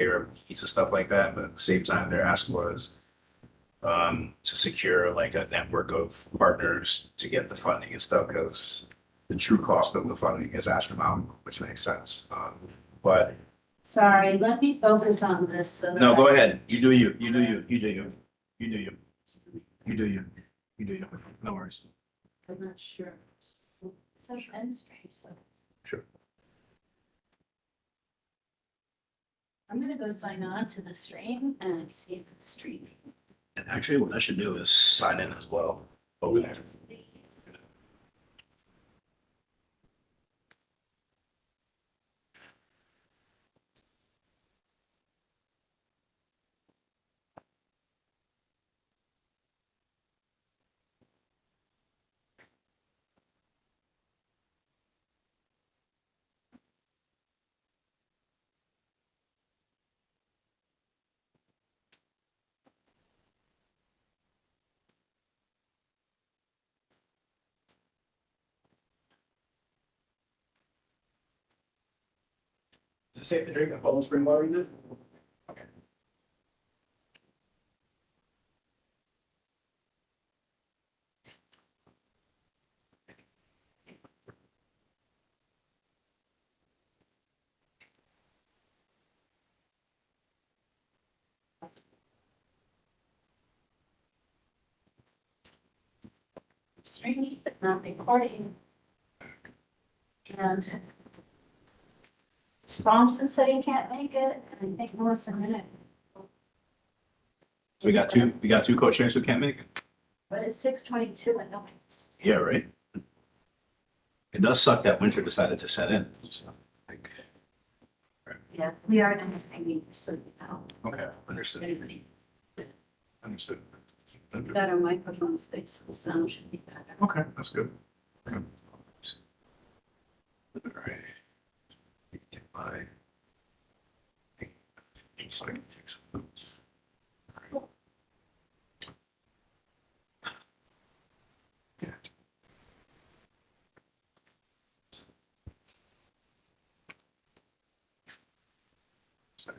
care of needs and stuff like that. But at the same time, their ask was to secure like a network of partners to get the funding and stuff because the true cost of the funding is astronomical, which makes sense. But Sorry, let me focus on this so that no, go I- ahead. You do you. You do you. You do you. You do you. You do you. You do you. No worries. I'm not sure. It says end stream, so Sure. I'm gonna go sign on to the stream and see if it's streaming. And actually, what I should do is sign in as well over there. Is it safe to drink a Poland Spring water in this? Okay. Streaming, but not recording. And Bronson said he can't make it, and I think Melissa Minute. So we got two co-chairs who can't make it. But it's 6:22 and nobody's. Yeah, right. It does suck that winter decided to set in. So, like, Yeah, we are not streaming, so now. okay, understood. Understood. Got our microphones fixed, so the sound should be better. Okay, that's good. Okay. All right. Get my. Just like take some notes. All right. Yeah. Sorry.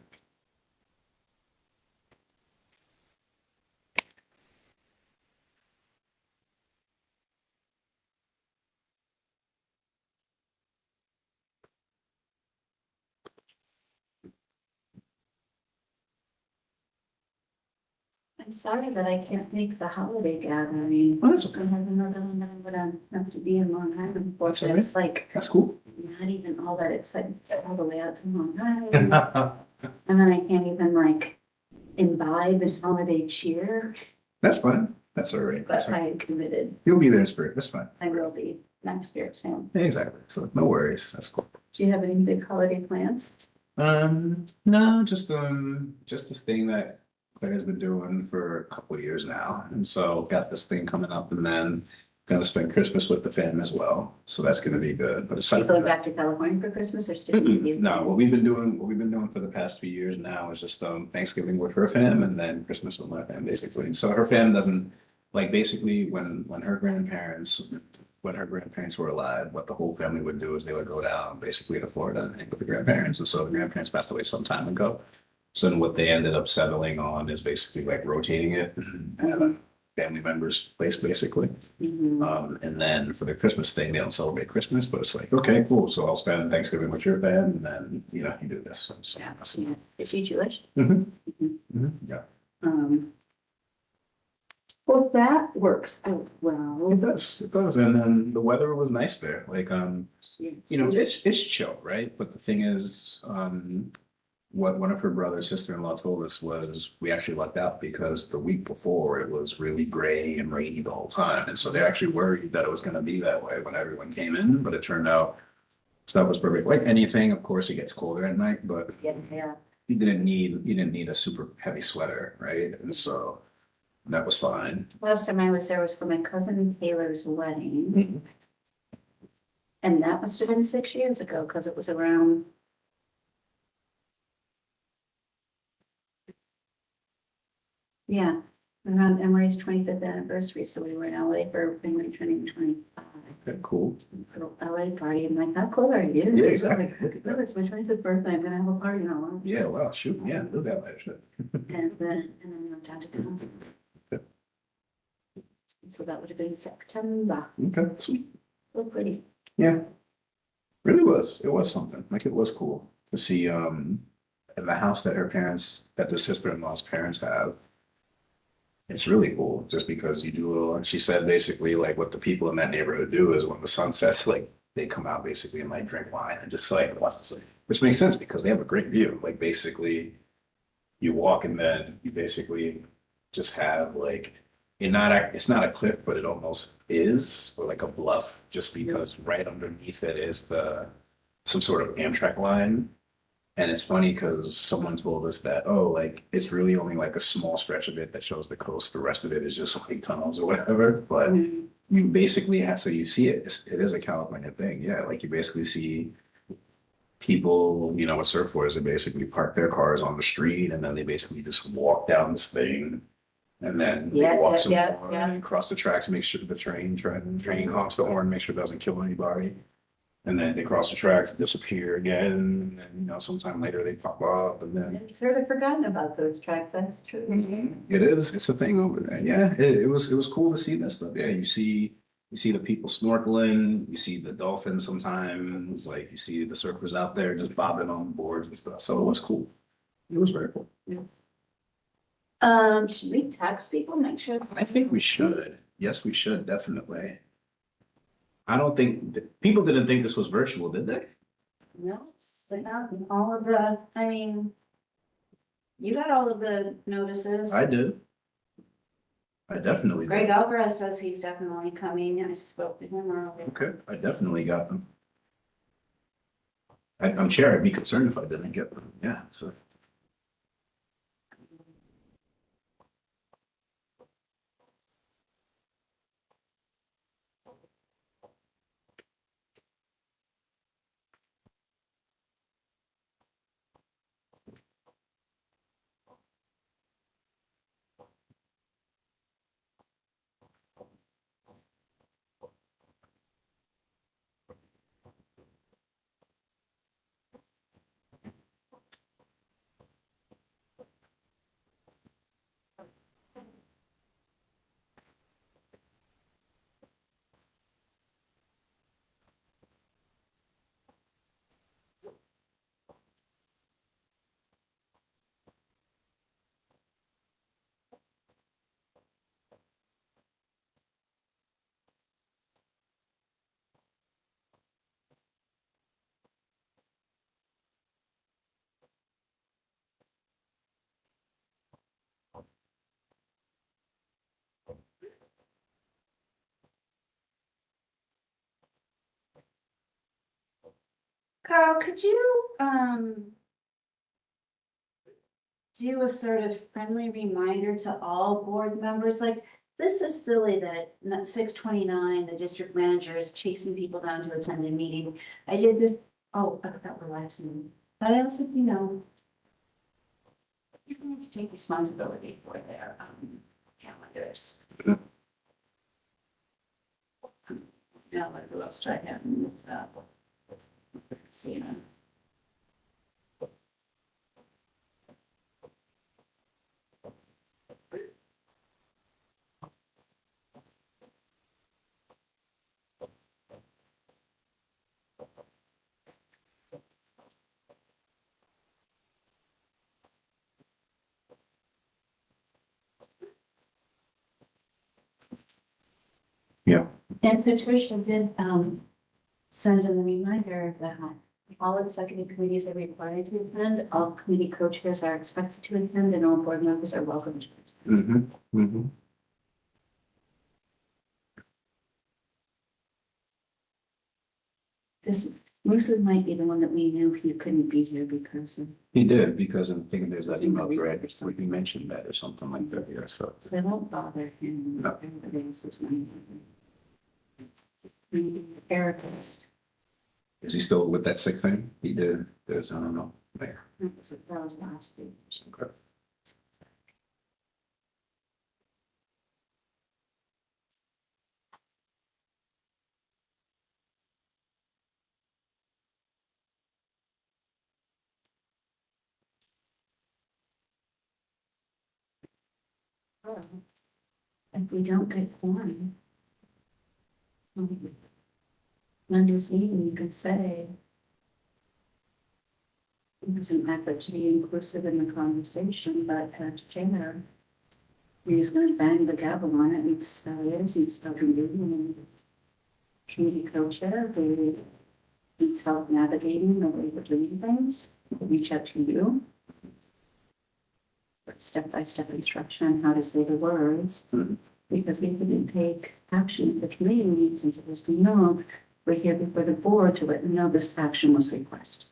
I'm sorry that I can't make the holiday gathering. Oh, that's I okay. have another one that I'm gonna have to be in Long Island for. That's all right. It's like That's cool. not even all that excited to get all the way out to Long Island. And then I can't even like imbibe in holiday cheer, That's fine. That's all right. That's but all right. I committed, You'll be there in spirit. That's fine. I will be next year, so. Yeah, exactly. So no worries. That's cool. Do you have any big holiday plans? No, just this thing that Claire's been doing for a couple of years now. And so got this thing coming up and then gonna spend Christmas with the fam as well. So that's gonna be good. But Are aside you from going that, back to California for Christmas or staying? no, what we've been doing for the past few years now is just Thanksgiving with her fam and then Christmas with my fam, basically. So her fam doesn't like basically when her grandparents were alive, what the whole family would do is they would go down basically to Florida and hang with the grandparents. And so the grandparents passed away some time ago. So then what they ended up settling on is basically like rotating it and have a family member's place basically. Mhm. And then for the Christmas thing, they don't celebrate Christmas, but it's like, okay, cool. So I'll spend Thanksgiving with your fam and then, you know, you do this. So Yeah, that's- yeah. Is she Jewish? Mhm, Mhm. yeah, Well, that works out well. it does. It does. And then the weather was nice there. Like, you know, it's chill, right? But the thing is, what one of her brother's sister-in-law told us was we actually lucked out because the week before it was really gray and rainy the whole time. And so they actually worried that it was going to be that way when everyone came in, but it turned out stuff was perfect. Like anything, of course, it gets colder at night, but Yeah, yeah. you didn't need a super heavy sweater, right? And so that was fine. Last time I was there was for my cousin Taylor's wedding. And that must have been 6 years ago, because it was around. Yeah, around Emery's 25th anniversary, so we were in LA for Emery turning 25. Okay, cool. Little LA party. I'm like, how cool are you? Yeah, exactly. Look at Oh, that. it's my 25th birthday. I'm gonna have a party now. Yeah, wow, shoot, yeah, look at that shit. And then we went down to Tulum. Okay. So that would have been September. Okay, sweet. So pretty. Yeah, really was. It was something. Like it was cool to see in the house that her parents, that the sister-in-law's parents have. It's really cool just because you do a little, and she said basically like what the people in that neighborhood do is when the sun sets, like they come out basically and like drink wine and just like watch the sun, which makes sense because they have a great view. Like basically you walk and then you basically just have like it's not a cliff, but it almost is, or like a bluff, just because right underneath it is the some sort of Amtrak line. And it's funny because someone told us that, oh, like it's really only like a small stretch of it that shows the coast. The rest of it is just like tunnels or whatever. But Mhm. you basically have, so you see it, it is a California thing. Yeah. Like you basically see people, you know, with surfboards, they basically park their cars on the street and then they basically just walk down this thing. And then they Yeah, walk yeah, some yeah, more yeah. and cross the tracks, make sure the train honks the horn, make sure it doesn't kill anybody. And then they cross the tracks, disappear again, and then, you know, sometime later they pop up and then. I've sort of forgotten about those tracks. That's true. It is, it's a thing over there. Yeah, it was cool to see that stuff. Yeah, you see the people snorkeling, you see the dolphins sometimes, like you see the surfers out there just bobbing on boards and stuff. So it was cool. It was very cool. Should we text people, make sure? I think we should. Yes, we should, definitely. I don't think, people didn't think this was virtual, did they? No, sent out all of the, I mean, you got all of the notices. I did. I definitely Greg did. Alvarez says he's definitely coming. I spoke to him earlier. Okay, I definitely got them. I'm sure I'd be concerned if I didn't get them. Yeah, so. Carl, could you, do a sort of friendly reminder to all board members, like, this is silly that at 6:29, the district manager is chasing people down to attend a meeting. I did this, oh, I forgot the last meeting, but I also, you know, you're going to take responsibility for their, calendars. Now, like, who else do I have in this, see, you know. Yeah. And Patricia did, send in a reminder that all executive committees are required to attend, all committee co-chairs are expected to attend, and all board members are welcome to attend. Mm-hmm. Mm-hmm. This Musa might be the one that we knew he couldn't be here because of, He did, because I'm thinking there's that email Something thread or where something. he mentioned that or something like that here, so. so they won't bother him. No. Everybody else is running. Therapist. Is he still with that sick thing? He did, there's, I don't know, there. That was last week. Okay. If we don't get one. Monday's meeting, you could say. It was an effort to be inclusive in the conversation, but as chair, you're just gonna bang the gavel on it and so it needs stuff in doing. Community co-chair, they needs help navigating the way we're doing things, reach out to you. Step-by-step instruction on how to say the words, because we didn't take action at the committee meetings and supposed to know, we're here before the board to let them know this action was requested.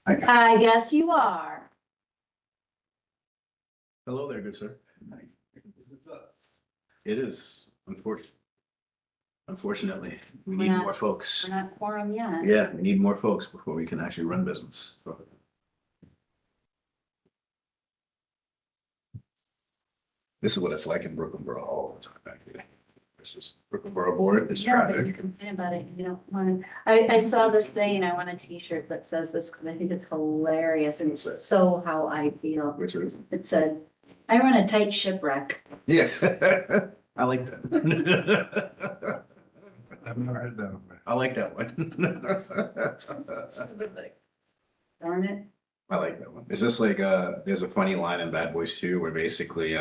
I guess you are. Hello there, good sir. It is, unfortunately, we need more folks. We're not quorum yet. Yeah, we need more folks before we can actually run business. This is what it's like in Brooklyn Borough all the time, actually. This is Brooklyn Borough Board, it's No, but you traffic. complain about it, you don't want to, I saw this thing, I want a t-shirt that says this, because I think it's hilarious, and it's so how I feel. Which is? It said, I run a tight shipwreck. Yeah, I like that. I've never heard that before. I like that one. Darn it. I like that one. Is this like, there's a funny line in Bad Boys 2 where basically,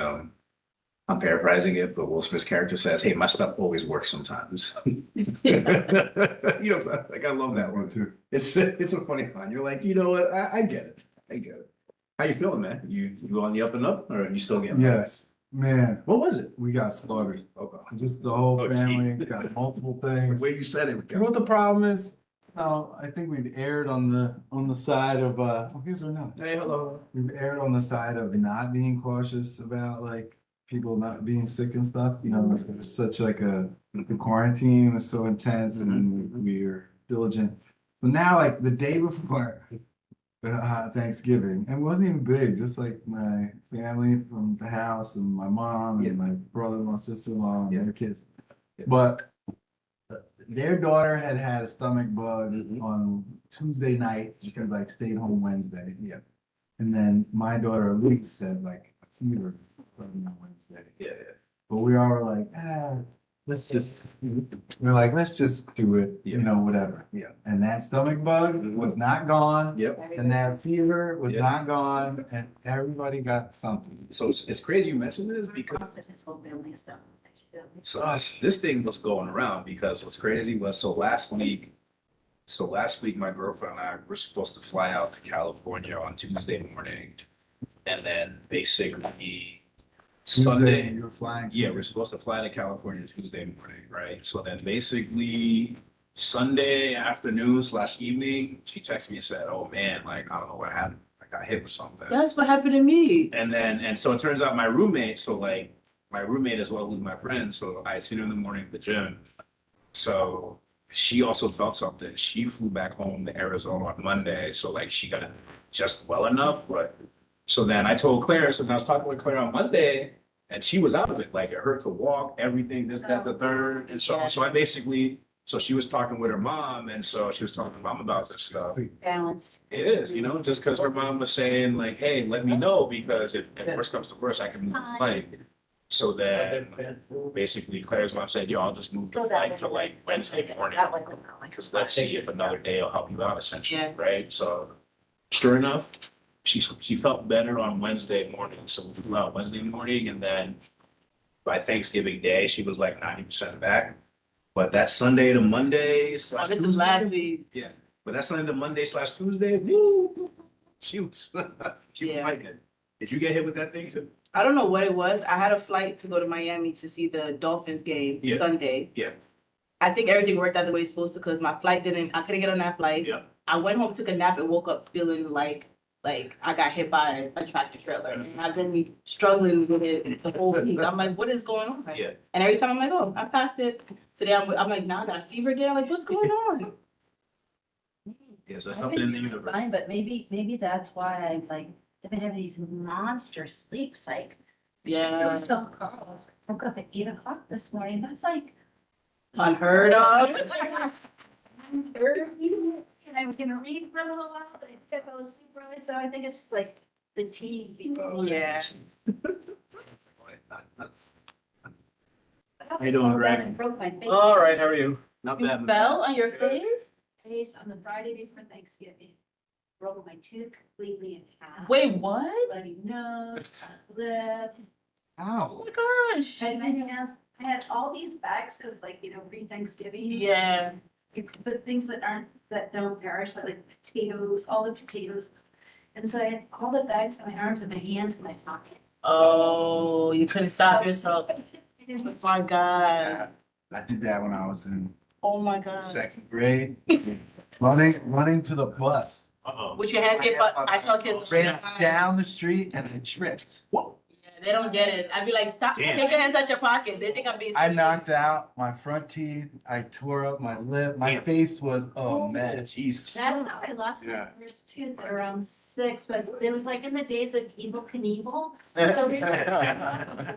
I'm paraphrasing it, but Will Smith's character says, "Hey, my stuff always works sometimes." You know, like I love that one too. It's a funny line. You're like, you know what? I get it. I get it. How you feeling, man? You on the up and up, or are you still getting? Yes, man, What was it? we got slaughtered. Okay. Just the whole Oh, gee. family, got multiple things. The way you said it. You know what the problem is? I think we've erred on the side of, oh, here's our note. Hey, hello. We've erred on the side of not being cautious about like people not being sick and stuff, you know, it was such like the quarantine was so intense and we were diligent. But now like the day before Thanksgiving, and it wasn't even big, just like my family from the house and my mom and my brother and my sister-in-law and their kids. But their daughter had had a stomach bug on Tuesday night. She could like stayed home Wednesday. Yeah. And then my daughter Elise had like a fever on Wednesday. Yeah. But we all were like, let's just, we're like, let's just do it, you know, whatever. Yeah. And that stomach bug was not gone. Yep. And that fever was not gone, and everybody got something. So it's crazy you mentioned this because Crossed his whole family stuff. so this thing was going around because what's crazy was so last week my girlfriend and I were supposed to fly out to California on Tuesday morning, and then basically Sunday. You were flying. Yeah, we're supposed to fly to California Tuesday morning, right? So then basically Sunday afternoon / evening, she texted me and said, "Oh man, like I don't know what happened. I got hit with something." That's what happened to me. And so it turns out my roommate, my roommate as well, who's my friend, so I had seen her in the morning at the gym. So she also felt something. She flew back home to Arizona on Monday, so like she got it just well enough. But so then I told Claire, so then I was talking with Claire on Monday, and she was out of it. Like it hurt to walk, everything, this, that, the third. And so I basically, so she was talking with her mom, and so she was talking to mom about this stuff. Balance. It is, you know, just because her mom was saying like, "Hey, let me know because if worse comes to worse, I can move the flight." So then basically Claire's mom said, "Yo, I'll just move the flight to like Wednesday morning. That way. Because let's see if another day will help you out essentially," Yeah. right? So sure enough, she felt better on Wednesday morning. So we flew out Wednesday morning, and then by Thanksgiving Day, she was like 90% back. But that Sunday to Monday / Oh, this is Tuesday- last week. Yeah, but that Sunday to Monday / Tuesday, woo, she was Yeah. fighting it. Did you get hit with that thing too? I don't know what it was. I had a flight to go to Miami to see the Dolphins game Yeah. Sunday. Yeah. I think everything worked out the way it's supposed to because my flight I couldn't get on that flight. Yeah. I went home, took a nap, and woke up feeling like I got hit by a tractor trailer. And I've been struggling with it the whole week. I'm like, what is going on? Yeah. And every time I'm like, oh, I passed it. Today I'm like, nah, I got a fever again. Like, what's going on? Yes, there's something in the universe. Fine, but maybe that's why I like, I've been having these monster sleep cycles. Yeah. I woke up at 8 o'clock this morning. That's like Unheard of. unheard of. And I was gonna read for a little while, but I fell asleep early, so I think it's just like fatigue. People. Yeah. How you doing, Greg? I broke my face. All right, how are you? Not You bad. fell on your face? Face on the Friday before Thanksgiving. Broke my tooth completely in half. Wait, what? Bloody nose, lip. Oh Ow. my gosh. And my hands, I had all these bags, cause like, pre-Thanksgiving. Yeah. But things that don't perish, like potatoes, all the potatoes. And so I had all the bags in my arms and my hands in my pocket. Oh, you couldn't stop yourself. Oh my God. I did that when I was in Oh my God. second grade. Running to the bus. Uh-oh. With your hands in, but I tell kids. Ran down the street and I tripped. Whoa. Yeah, they don't get it. I'd be like, stop, Damn. take your hands out your pocket. They think I'm being I silly. knocked out my front teeth. I tore up my lip. My Damn. face was a mess. Jesus. That's how I lost my Yeah. first tooth at around 6, but it was like in the days of Evel Knievel. So we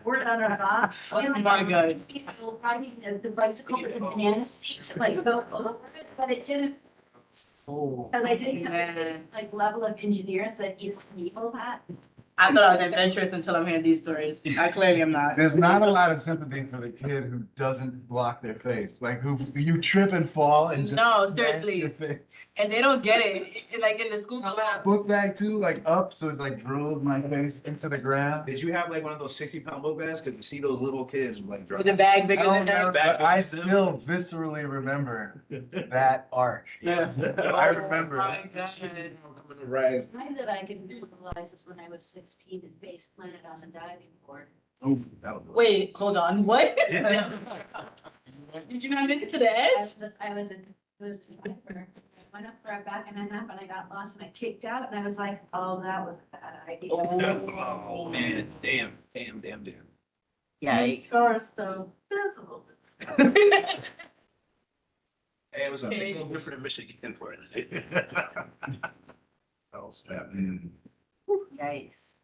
worked on our back. Oh my God. People riding the bicycle with the banana seat to like go over it, but it didn't, Oh. because I didn't have the Man. same like level of engineers that Evel Knievel had. I thought I was adventurous until I'm hearing these stories. I clearly am not. There's not a lot of sympathy for the kid who doesn't block their face, like who you trip and fall and just No, smash seriously. your face. And they don't get it. Like in the school. Book bag too, like up, so it like drove my face into the ground. Did you have like one of those 60-pound book bags? Cause you see those little kids like With the bag I bigger don't than that. remember, but I still viscerally remember that arc. Yeah. I remember Oh it. my God. Coming to rise. Mine that I can visualize is when I was 16 and face planted on the diving board. Oh, that was. Wait, hold on. What? Yeah. Did you not make it to the edge? I was a diver. I went up for a back and a half and I got lost and I kicked out and I was like, oh, that was a bad idea. Oh, man. Damn. Yikes. Scars though, that's a little bit scary. Hey, what's up? They go different in Michigan for it. Oh, snap. Yikes.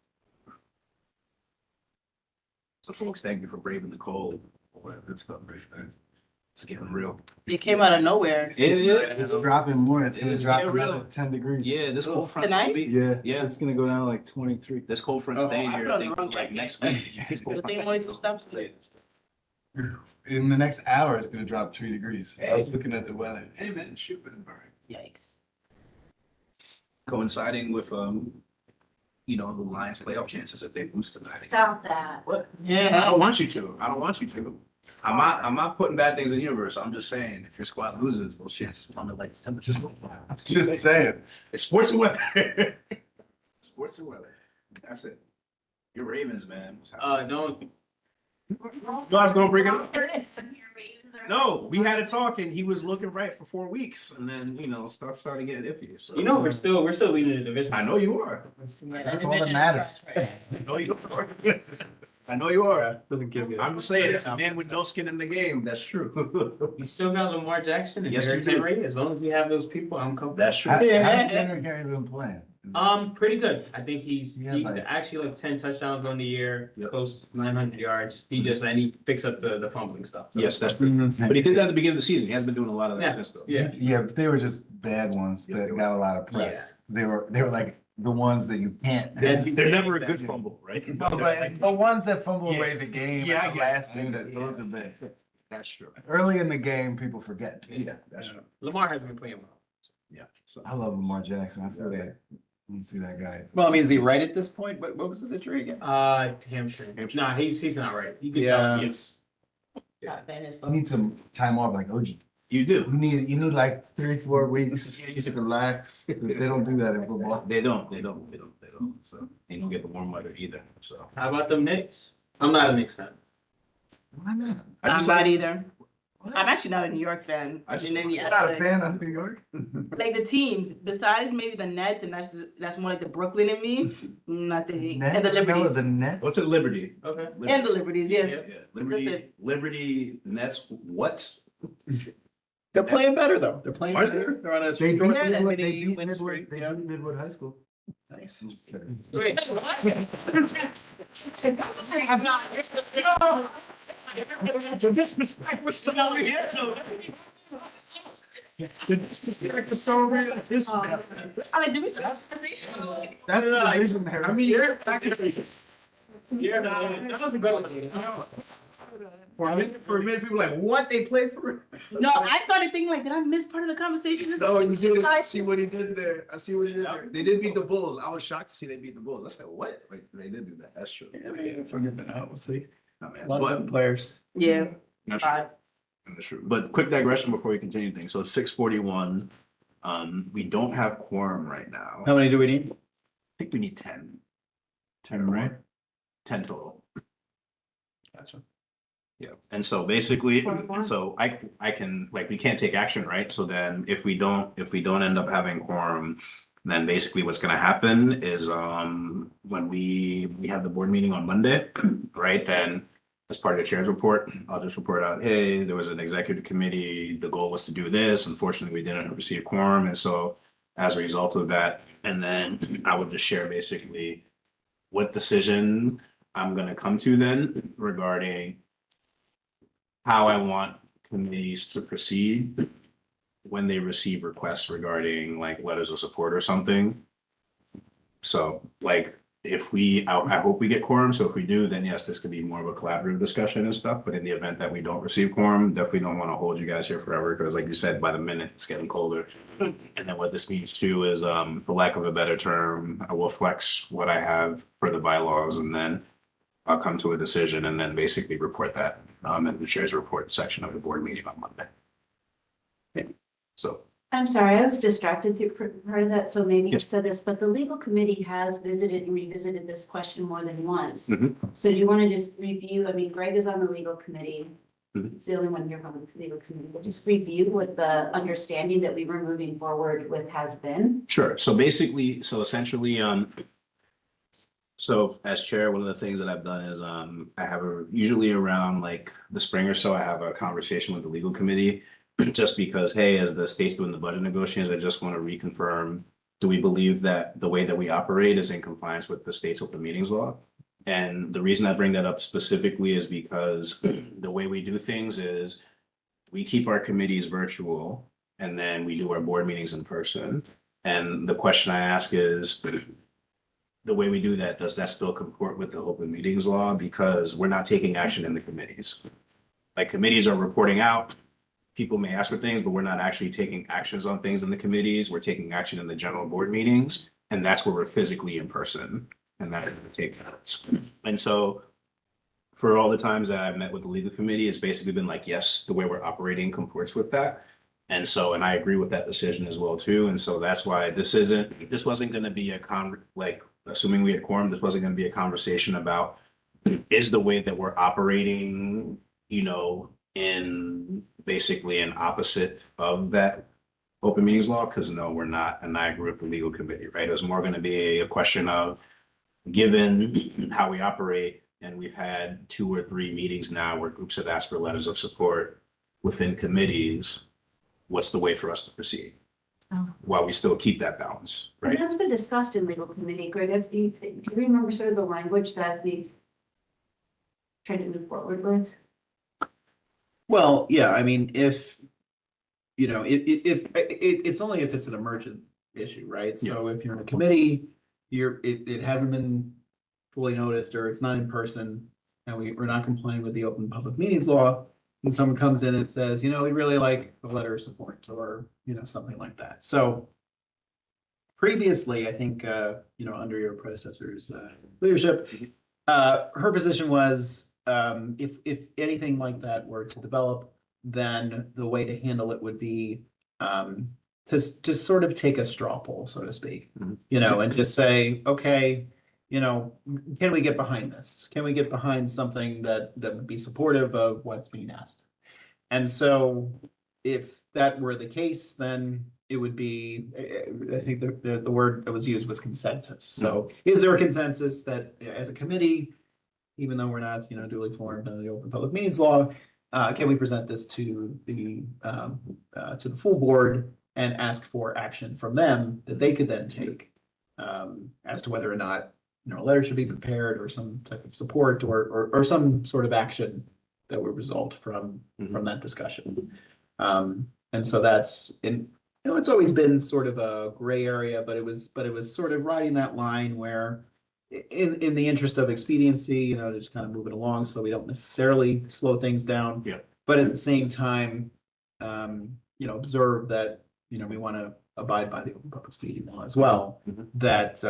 So folks, thank you for braving the cold. All that good stuff right there. It's getting real. It came out of nowhere. It's dropping more. It's gonna It's drop getting real. another 10 degrees. Yeah, this cold front's Tonight? gonna be. Yeah, Yeah. it's gonna go down to like 23. This cold front's Oh, staying I here, put I on the think, wrong like jacket. next week. This cold The front thing might always be- stops me. In the next hour, it's gonna drop 3 degrees. I was looking at the weather. Hey, man, shoot, man. All right. Yikes. Coinciding with, the Lions playoff chances if they lose tonight. Stop that. What? I Yeah. don't want you to. I'm not putting bad things in the universe. I'm just saying, if your squad loses, those chances plummet like temperatures. Just saying. It's sports and weather. Sports and weather. That's it. Your Ravens, man. Don't. No, I was gonna bring it up. No, we had a talk and he was looking right for 4 weeks, and then stuff started getting iffy. So You know, we're still leading the division. I know you are. That's all that matters. I know you are. I know you are. Doesn't give me I'm just saying, it's a man with no skin in the game. That's true. We still got Lamar Jackson and Yes, we Derrick do. Henry. As long as we have those people, I'm comfortable. That's true. How's Yeah. Derrick Henry been playing? Pretty good. I think he's Yeah, he's like- actually like 10 touchdowns on the year, Yep. close 900 yards. And he picks up the fumbling stuff. So- Yes, that's true. But he did that at the beginning of the season. He hasn't been doing a lot of that Yeah. since though. Yeah, but they were just bad ones Yes, that they were. got a lot of press. They were like the ones that you can't. They're never a good Exactly. fumble, right? No, but the ones that fumble Yeah. away the game Yeah, I at the get it. last minute, Yeah. those are bad. That's true. Early in the game, people forget. Yeah, that's true. Lamar hasn't been playing well. Yeah. So I love Lamar Jackson. I feel like I see that guy. Well, I mean, is he right at this point? What was his injury again? Hamstring. Nah, he's not right. You can Yeah. tell yes. I need some time off, like OG. you do. You need like 3-4 weeks just to relax. They don't do that in football. They don't. So they don't get the warm weather either. So How about them Knicks? I'm not a Knicks fan. Why not? I I'm just not like, either. I'm actually not a New York fan. I just- in any You're not a aspect. fan of New York? Like the teams, besides maybe the Nets, and that's more like the Brooklyn in me. Nothing. And the Liberties. The Nets. what's it, Liberty? Okay. And the Liberties, yeah. Yeah. Yeah, Liberty, Listen. Liberty, Nets, what? They're playing better though. They're playing Are better. They're on a They beat short Midwood, they mini beat win Midwood, streak. they Yeah. beat Midwood High School. Nice. Wait. I like, do we start conversations? That's the reason. I mean, you're not, that was a good one. For a minute, people were like, what, they play for? No, I started thinking like, did I miss part of the conversation? No, you did. I see what he did there. I see what he did there. They did beat the Bulls. I was shocked to see they beat the Bulls. I said, what? Wait, they did do that. That's true. Yeah, man, forget that, we'll see. Oh, man. A lot of But- good players. Yeah. That's true. That's true. But quick digression before we continue things. So it's 6:41. We don't have quorum right now. How many do we need? I think we need 10. 10, right? 10 total. Gotcha. Yeah. And so basically, Quorum. so I can, like, we can't take action, right? So then if we don't end up having quorum, then basically what's gonna happen is when we have the board meeting on Monday, right? Then as part of the chair's report, I'll just report out, hey, there was an executive committee, the goal was to do this. Unfortunately, we didn't receive quorum. And so as a result of that, and then I would just share basically what decision I'm gonna come to then regarding how I want committees to proceed when they receive requests regarding like letters of support or something. So like if I hope we get quorum. So if we do, then yes, this could be more of a collaborative discussion and stuff. But in the event that we don't receive quorum, definitely don't want to hold you guys here forever because like you said, by the minute it's getting colder. And then what this means too is, for lack of a better term, I will flex what I have for the bylaws and then I'll come to a decision and then basically report that in the chair's report section of the board meeting on Monday. Okay. So, I'm sorry, I was distracted through part of that, so maybe you Yes. said this, but the legal committee has visited and revisited this question more than once. Mhm. So do you want to just review, I mean, Greg is on the legal committee. Mhm. It's the only one here from the legal committee, but just review what the understanding that we were moving forward with has been. sure. So basically, so essentially, so as chair, one of the things that I've done is, I have usually around like the spring or so, I have a conversation with the legal committee. Just because, hey, as the state's doing the budget negotiations, I just want to reconfirm, do we believe that the way that we operate is in compliance with the state's open meetings law? And the reason I bring that up specifically is because the way we do things is we keep our committees virtual and then we do our board meetings in person. And the question I ask is, the way we do that, does that still comport with the open meetings law? Because we're not taking action in the committees. Like committees are reporting out, people may ask for things, but we're not actually taking actions on things in the committees. We're taking action in the general board meetings. And that's where we're physically in person and that is take minutes. And so for all the times that I've met with the legal committee, it's basically been like, yes, the way we're operating comports with that. And so, and I agree with that decision as well too. And so that's why this wasn't going to be assuming we had quorum, this wasn't going to be a conversation about is the way that we're operating, in basically an opposite of that open meetings law, because no, we're not. And I agree with the legal committee, right? It was more going to be a question of, given how we operate, and we've had 2 or 3 meetings now where groups have asked for letters of support within committees, what's the way for us to proceed? Oh. While we still keep that balance, And right? that's been discussed in legal committee. Greg, do you remember sort of the language that we tried to move forward with? Well, yeah, I mean, if, it's only if it's an emergent issue, right? So if you're in a committee, it hasn't been fully noticed or it's not in person and we're not complying with the open public meetings law, and someone comes in and says, we'd really like a letter of support or, something like that. So previously, I think, under your predecessor's leadership, her position was, if anything like that were to develop, then the way to handle it would be to sort of take a straw poll, so to speak, Mhm. And just say, okay, can we get behind this? Can we get behind something that would be supportive of what's being asked? And so if that were the case, then it would be, I think the word that was used was consensus. So is there a consensus that as a committee, even though we're not, duly formed under the Open Public Meetings Law, can we present this to the full board and ask for action from them that they could then take as to whether or not, a letter should be prepared or some type of support or some sort of action that would result from that discussion. And so that's it's always been sort of a gray area, but it was sort of riding that line where in the interest of expediency, just kind of moving along so we don't necessarily slow things down. Yeah. But at the same time, observe that, we want to abide by the Open Public Meeting law as well. Mhm. That,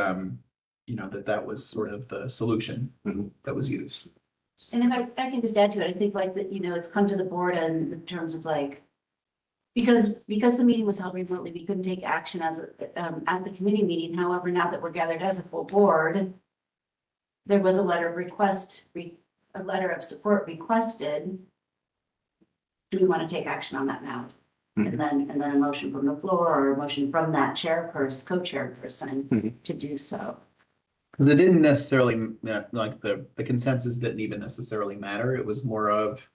that was sort of the solution Mhm. that was used. And if I can just add to it, I think like that, it's come to the board and in terms of like, because the meeting was held remotely, we couldn't take action as at the committee meeting. However, now that we're gathered as a full board, there was a letter of a letter of support requested. Do we want to take action on that now? And then a motion from the floor or a motion from that chairperson, co-chairperson to do so. Because it didn't necessarily, like the consensus didn't even necessarily matter. It was more of,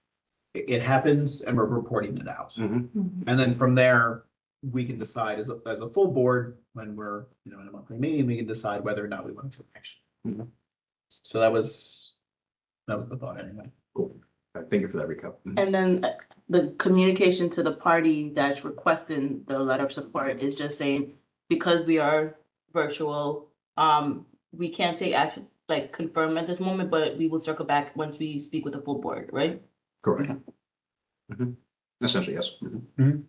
it happens and we're reporting it out. Mhm. And then from there, we can decide as a full board, when we're, in a monthly meeting, we can decide whether or not we want to take action. Mhm. So that was the thought anyway. Cool. Thank you for that recap. Mhm. And then the communication to the party that's requesting the letter of support is just saying, because we are virtual, we can't take action, like confirm at this moment, but we will circle back once we speak with the full board, right? Correct. Mhm. Essentially, yes. Mhm. Mhm.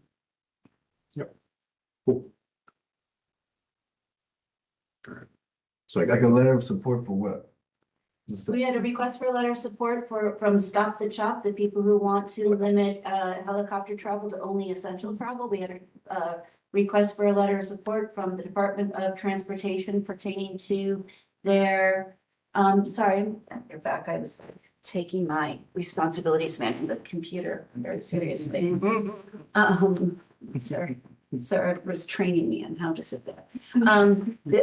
Yep. Cool. All right. So I got Like a letter of support for what? Just We had a request for a letter of support from Stop the Chop, the people who want to limit helicopter travel to only essential travel. We had a request for a letter of support from the Department of Transportation pertaining to their, sorry, you're back. I was taking my responsibilities managing the computer very seriously. Sorry. Sarah was training me on how to sit there.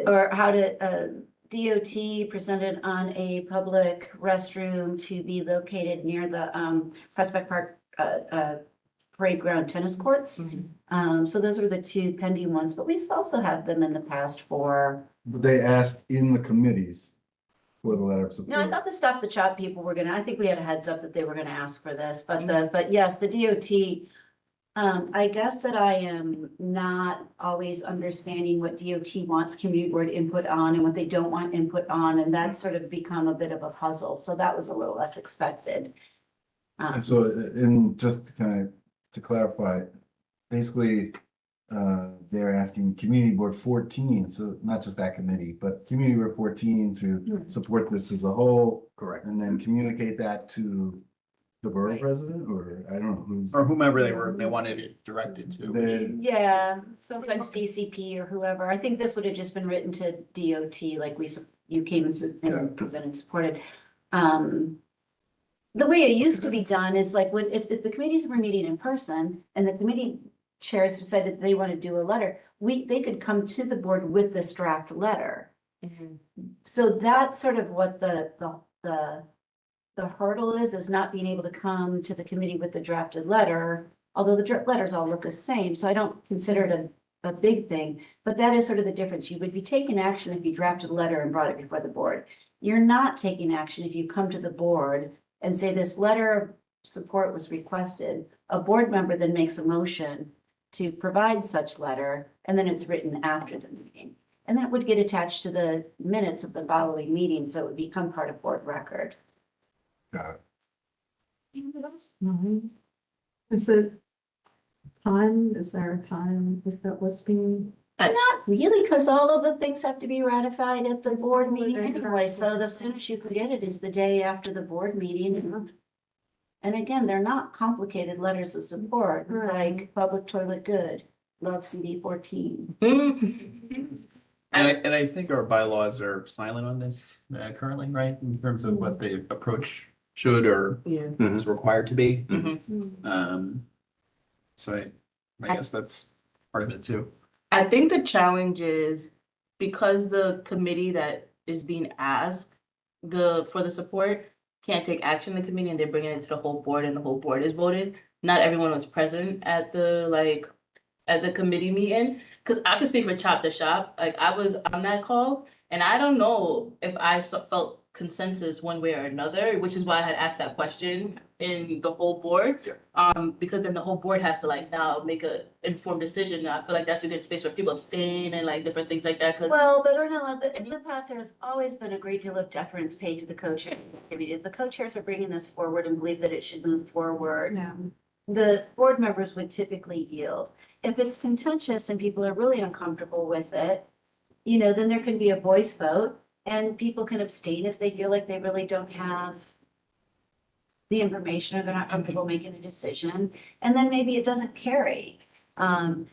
Or how to, DOT presented on a public restroom to be located near the Prospect Park parade ground tennis courts. So those are the two pending ones, but we also have them in the past for. But they asked in the committees for the letter of support. No, I thought the Stop the Chop people were gonna, I think we had a heads up that they were gonna ask for this, but yes, the DOT. I guess that I am not always understanding what DOT wants community board input on and what they don't want input on, and that's sort of become a bit of a puzzle, so that was a little less expected. And so, just to clarify, basically, they're asking community board 14, so not just that committee, but community board 14 to support this as a whole. correct. And then communicate that to the borough Right. president, or I don't know who's. Or whomever they wanted it directed to. Yeah, sometimes DCP or whoever, I think this would have just been written to DOT, like you came and presented and supported. The way it used to be done is like, if the committees were meeting in person and the committee chairs decided they want to do a letter, they could come to the board with this draft letter. So that's sort of what the hurdle is not being able to come to the committee with the drafted letter, although the letters all look the same, so I don't consider it a big thing, but that is sort of the difference. You would be taking action if you drafted a letter and brought it before the board. You're not taking action if you come to the board and say this letter of support was requested. A board member then makes a motion to provide such letter, and then it's written after the meeting. And that would get attached to the minutes of the following meeting, so it would become part of board record. Got Mhm. Is it time? Is there a time? Is that what's being? Not really, because all of the things have to be ratified at the board meeting Very anyway, so the correct. soonest you can get it is the day after the board meeting. And again, they're not complicated letters of support, it's Right. like public toilet good, love CB14. And I think our bylaws are silent on this currently, right? In terms of what the approach should or Yeah. is required to be. Mhm. So I guess that's part of it too. I think the challenge is because the committee that is being asked for the support can't take action in the committee and they're bringing it to the whole board and the whole board is voted. Not everyone was present at the committee meeting, because I can speak for Chop the Shop. Like I was on that call and I don't know if I felt consensus one way or another, which is why I had asked that question in the whole board. Yeah. Because then the whole board has to like now make a informed decision. And I feel like that's a good space where people abstain and like different things like that, cause. Well, but Ornella, in the past, there has always been a great deal of deference paid to the co-chair activity. If the co-chairs are bringing this forward and believe that it should move forward, Yeah. the board members would typically yield. If it's contentious and people are really uncomfortable with it, you know, then there can be a voice vote and people can abstain if they feel like they really don't have the information or they're not comfortable making a decision. And then maybe it doesn't carry.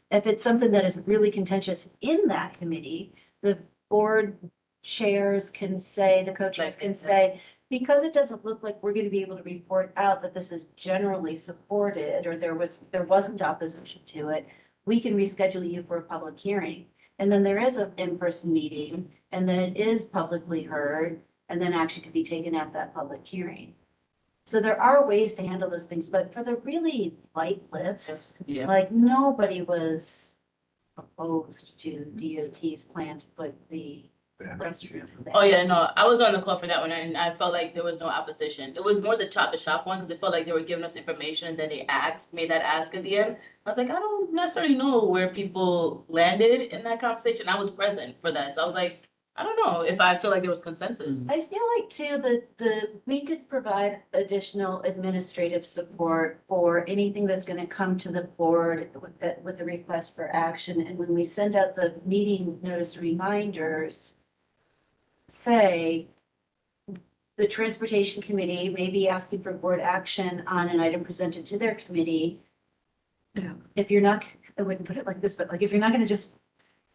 If it's something that is really contentious in that committee, the board chairs can say, the co-chairs can say, because it doesn't look like we're gonna be able to report out that this is generally supported, or there wasn't opposition to it, we can reschedule you for a public hearing. And then there is an in-person meeting, and then it is publicly heard, and then action can be taken at that public hearing. So there are ways to handle those things, but for the really light lifts, Yeah. like nobody was opposed to DOT's plan to put the restroom there. Oh, yeah, no, I was on the call for that one and I felt like there was no opposition. It was more the chop the shop one, because it felt like they were giving us information and then they made that ask at the end. I was like, I don't necessarily know where people landed in that conversation. I was present for that. So I was like, I don't know if I feel like there was consensus. I feel like too, that we could provide additional administrative support for anything that's gonna come to the board with the request for action. And when we send out the meeting notice reminders, say, the transportation committee may be asking for board action on an item presented to their committee. Yeah. If you're not, I wouldn't put it like this, but like, if you're not gonna just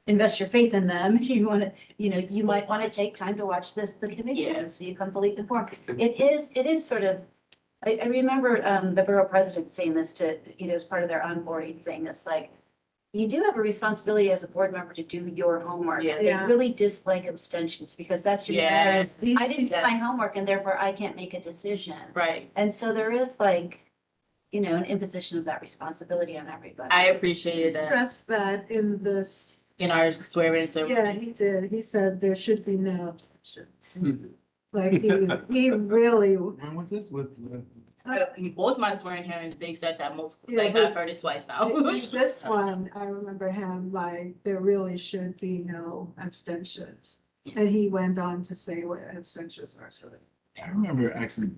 invest your faith in them, if you wanna, you know, you might wanna take time to watch the committee, Yeah. so you come fully informed. It is sort of, I remember, the borough president saying this to, you know, as part of their onboarding thing, it's like, you do have a responsibility as a board member to do your homework. Yeah. They Yeah. really dislike abstentions, because that's just, Yes. I didn't do my homework and therefore I can't make a decision. Right. And so there is like, you know, an imposition of that responsibility on everybody. I He appreciated that stressed that in this, in our swearing ceremony. yeah, he did. He said there should be no abstentions. Hmm. Like he really, When was this with? In both my swearing hearings, they said that Yeah, like but- I've heard it twice now. this one, I remember him like, there really should be no abstentions. And he went on to say what abstentions are, so. I remember actually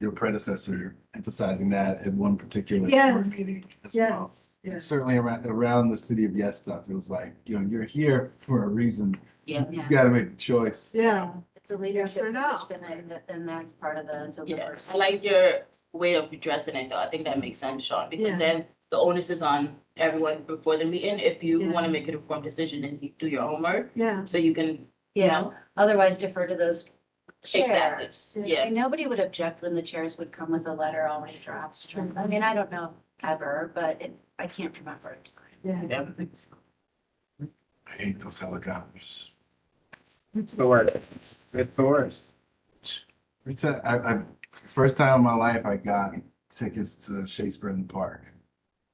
your predecessor emphasizing that at one particular board Yes. meeting as well. Yes, And yes. certainly around the City of Yes stuff, it was like, you know, you're here for a reason. Yeah. You gotta make a choice. Yeah, It's a leadership or no. position and that's part of the Yeah, delivery. I like your way of addressing it though. I think that makes sense, Sean, because Yeah. then the onus is on everyone before the meeting. If you Yeah. want to make an informed decision, then you do your homework, yeah. so you can, Yeah, otherwise defer to those Exactly. chairs. Yeah. And nobody would object when the chairs would come with a letter already drafted. I mean, I don't know ever, but I can't remember it. Yeah. I hate those helicopters. It's the worst. It's the worst. First time in my life, I got tickets to Shakespeare in the Park.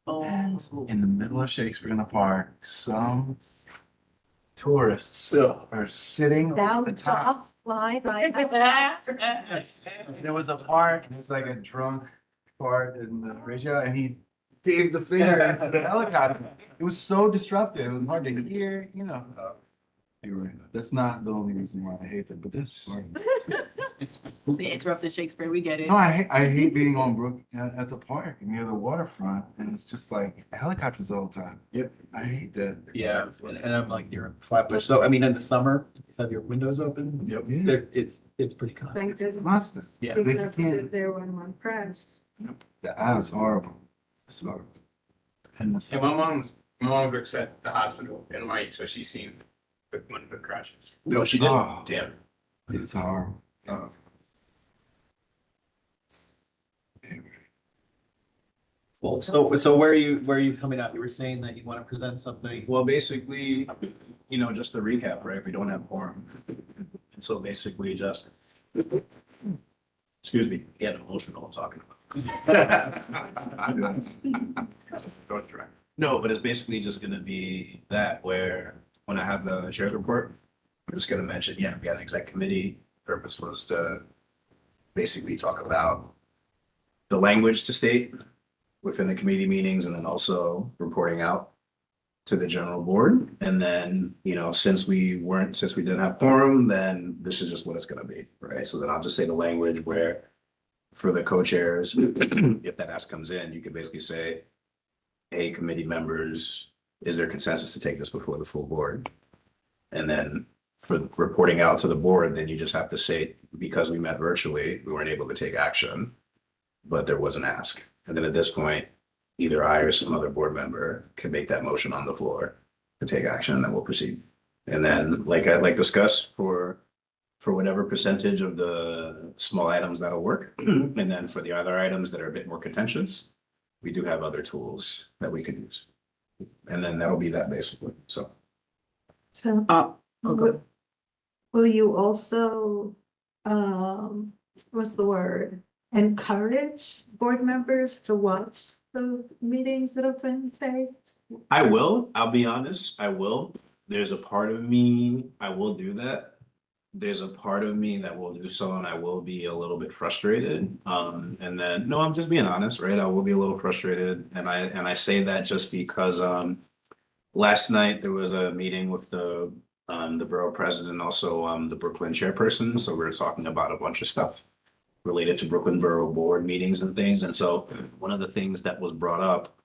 And Oh. in the middle of Shakespeare in the Park, some tourists are sitting Thou on the top. doth fly thy. There was a part, there's like a drunk part in the ratio, and he gave the finger to the helicopter. It was so disruptive. It was hard to hear, you know. Anyway, that's not the only reason why I hate it, but this. They interrupted Shakespeare, we get it. No, I hate being on Brook at the park near the waterfront, and it's just like helicopters all the time. Yep. I hate that. Yeah, and I'm like, you're in Flatbush, so I mean, in the summer, you have your windows open. Yep. Yeah. It's pretty constant. Thank It's goodness. constant. Yeah. They Except can't. there when one crashed. That was horrible. It's horrible. And Yeah, my mom works at the hospital in Hawaii, so she's seen one of the crashes. No, she Oh. didn't. Damn. It's horrible. Well, so where are you coming out? You were saying that you want to present something. Well, basically, you know, just to recap, right, we don't have quorum. And so basically just, excuse me, getting emotional talking about. No, but it's basically just gonna be that where, when I have the chair's report, I'm just gonna mention, yeah, we got an exec committee. purpose was to basically talk about the language to state within the committee meetings and then also reporting out to the general board. And then, since we didn't have quorum, then this is just what it's gonna be, right? So then I'll just say the language where for the co-chairs, if that ask comes in, you can basically say, hey, committee members, is there consensus to take this before the full board? And then for reporting out to the board, then you just have to say, because we met virtually, we weren't able to take action, but there was an ask. And then at this point, either I or some other board member can make that motion on the floor to take action, and then we'll proceed. And then, like discussed, for whatever percentage of the small items that'll work. And then for the other items that are a bit more contentious, we do have other tools that we can use. And then that'll be that basically, so. So Okay. will you also, what's the word? Encourage board members to watch the meetings that have been taped? I will, I'll be honest, I will. There's a part of me, I will do that. There's a part of me that will do so, and I will be a little bit frustrated. And then, no, I'm just being honest, right? I will be a little frustrated, and I say that just because last night there was a meeting with the borough president, also the Brooklyn chairperson. So we were talking about a bunch of stuff related to Brooklyn Borough Board meetings and things. And so one of the things that was brought up,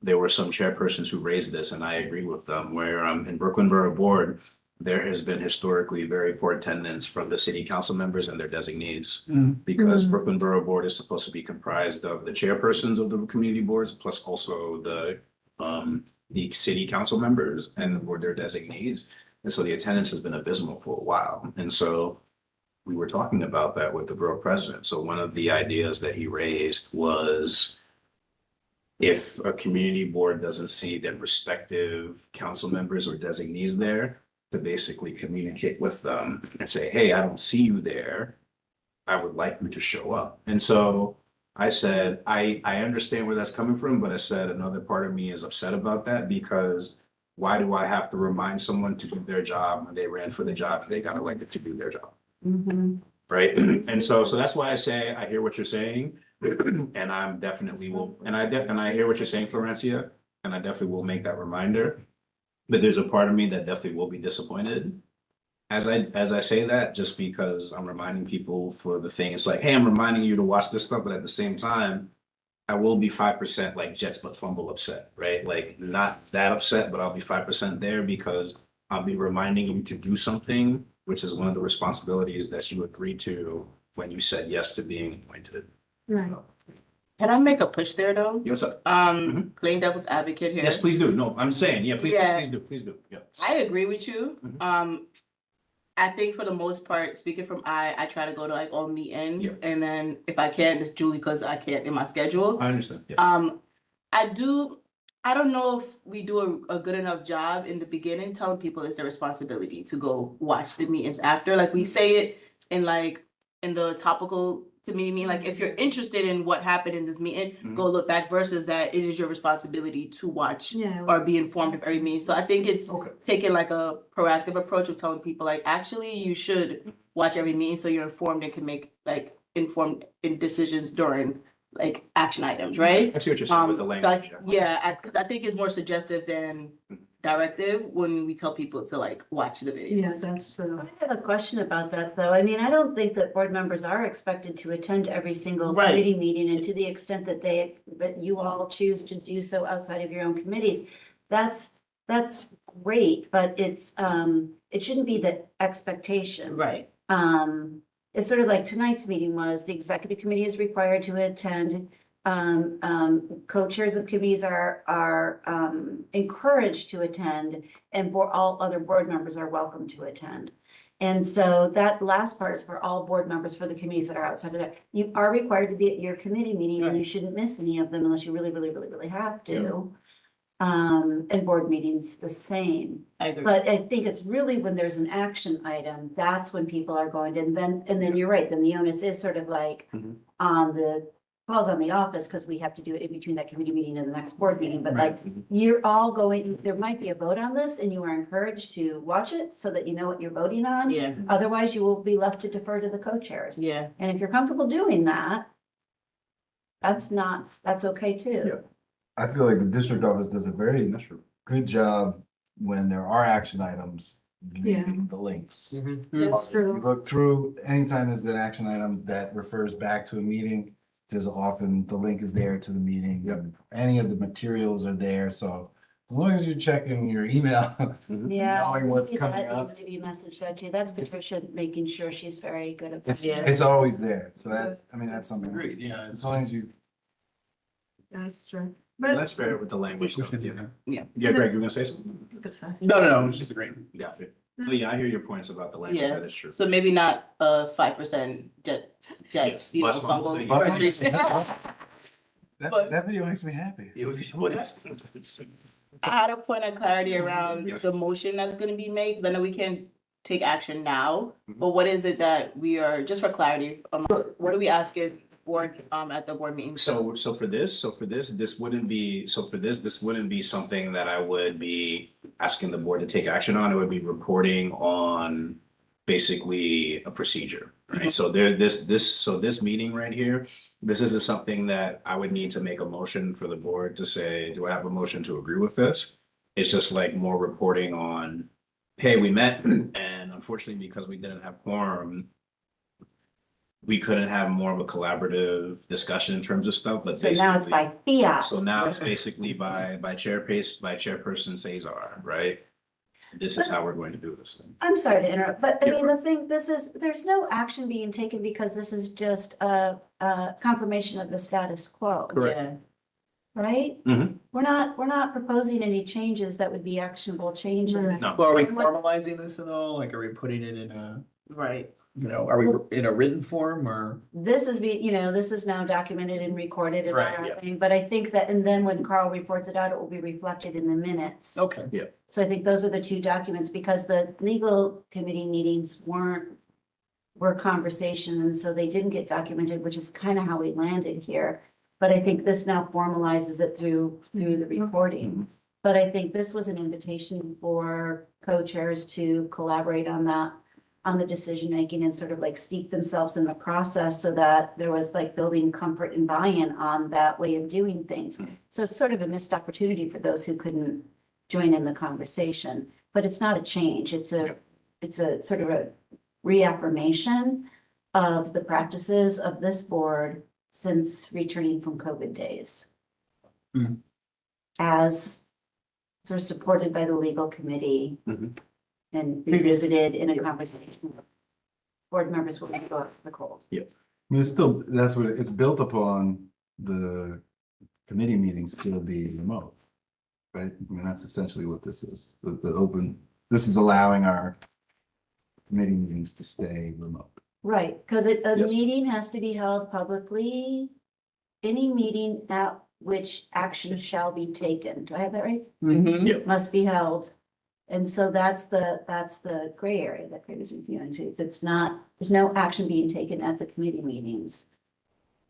there were some chairpersons who raised this, and I agree with them, where in Brooklyn Borough Board, there has been historically very poor attendance from the city council members and their designees. Because Brooklyn Borough Board is supposed to be comprised of the chairpersons of the community boards, plus also the city council members and their designees. And so the attendance has been abysmal for a while. And so we were talking about that with the borough president. So one of the ideas that he raised was, if a community board doesn't see their respective council members or designees there, to basically communicate with them and say, hey, I don't see you there. I would like you to show up. And so I said, I understand where that's coming from, but I said another part of me is upset about that, because why do I have to remind someone to do their job when they ran for the job? They got elected to do their job. Right? And so that's why I say, I hear what you're saying, and I'm definitely will, and I hear what you're saying, Florencia, and I definitely will make that reminder. But there's a part of me that definitely will be disappointed as I say that, just because I'm reminding people for the thing. It's like, hey, I'm reminding you to watch this stuff, but at the same time, I will be 5% like Jets but fumble upset, right? Like, not that upset, but I'll be 5% there because I'll be reminding you to do something, which is one of the responsibilities that you agreed to when you said yes to being appointed. Right. Can I make a push there though? Yes, sir. Playing devil's advocate here. Yes, please do. No, I'm saying, yeah, please, Yeah. please do. Yeah. I agree with you. Mhm. I think for the most part, speaking from I try to go to like all meetings, Yeah. and then if I can't, it's Julie because I can't in my schedule. I understand. Yeah. I don't know if we do a good enough job in the beginning telling people it's their responsibility to go watch the meetings after. Like, we say it in the topical committee meeting, like, if you're interested in what happened in this meeting, go look back, versus that it is your responsibility to watch Yeah. or be informed of every meeting. So I think it's Okay. taking like a proactive approach of telling people like, actually, you should watch every meeting so you're informed and can make like informed decisions during like action items, right? I see what you're saying with the language. I think it's more suggestive than directive when we tell people to like watch the videos. Yeah, that's true. I have a question about that, though. I mean, I don't think that board members are expected to attend every single Right. committee meeting, and to the extent that that you all choose to do so outside of your own committees, that's great, but it shouldn't be the expectation. Right. It's sort of like tonight's meeting was, the executive committee is required to attend. Co-chairs of committees are encouraged to attend, and all other board members are welcome to attend. And so that last part is for all board members for the committees that are outside of that. You are required to be at your committee meeting, and you shouldn't miss any of them unless you really, really, really, really have to. And board meetings the same. I agree. But I think it's really when there's an action item, that's when people are going to, and then you're right, then the onus is sort of like Mhm. on the calls on the office because we have to do it in between that committee meeting and the next board meeting, but Right. like, you're all going, there might be a vote on this and you are encouraged to watch it so that you know what you're voting on. Yeah, Otherwise, you will be left to defer to the co-chairs. yeah, And if you're comfortable doing that, that's okay too. I feel like the district office does a very good job when there are action items leaving the links. That's If you true. look through, anytime there's an action item that refers back to a meeting, there's often, the link is there to the meeting. Yep. Any of the materials are there, so as long as you're checking your email, Yeah. knowing what's maybe coming that up, needs to be messaged out too. That's Patricia making sure she's very good at. it's, Yeah. it's always there. So that, I mean, that's something, Agreed, yeah. as long as you, That's true. And But that's fair with the language stuff, yeah. Yeah. Yeah, Greg, you were gonna say something? No, it was just agreeing. Yeah. So yeah, I hear your points about the language, Yeah. that is true. so maybe not 5% jets, Yes, you know, bus fund. fumble Bus fund. registration. that, But- that video makes me happy. I had a point of clarity around Yes. the motion that's gonna be made, 'cause I know we can't take action now, Mhm. but what is it that we are, just for clarity, what are we asking board, at the board meeting? So for this, this wouldn't be, this wouldn't be something that I would be asking the board to take action on. It would be reporting on basically a procedure, right? So this meeting right here, this isn't something that I would need to make a motion for the board to say, do I have a motion to agree with this? It's just like more reporting on, hey, we met and unfortunately because we didn't have quorum, we couldn't have more of a collaborative discussion in terms of stuff, but So now it's basically. by fiat. So now it's basically by chairperson Cesar, right? This is how we're going to do this thing. I'm sorry to interrupt, but I Yeah. mean, the thing, there's no action being taken because this is just a confirmation of the status quo, Correct. Yeah, right? Mhm. We're not proposing any changes that would be actionable changes. No, Well, are we And what- formalizing this at all? Like, are we putting it in a, right, are we in a written form or? This is this is now documented and recorded and Right, all yeah. that thing, but I think that, and then when Carl reports it out, it will be reflected in the minutes. Okay. So I think those are the two documents, because the legal committee meetings were conversation, and so they didn't get documented, which is kind of how we landed here. But I think this now formalizes it through the reporting. But I think this was an invitation for co-chairs to collaborate on that, on the decision-making and sort of like steep themselves in the process so that there was like building comfort and buy-in on that way of doing things. So it's sort of a missed opportunity for those who couldn't join in the conversation, but it's not a change. It's a sort of a reaffirmation of the practices of this board since returning from COVID days. Mhm. As sort of supported by the legal committee Mhm. and revisited in a conversation. Board members will go out the cold. I mean, it's still, that's what, it's built upon the committee meetings still being remote. Right? I mean, that's essentially what this is, the open, this is allowing our committee meetings to stay remote. Right, because a Yes. meeting has to be held publicly. Any meeting at which action shall be taken. Do I have that right? mm-hmm, Must be held. And so that's the gray area that Craig was reviewing too. It's not, there's no action being taken at the committee meetings.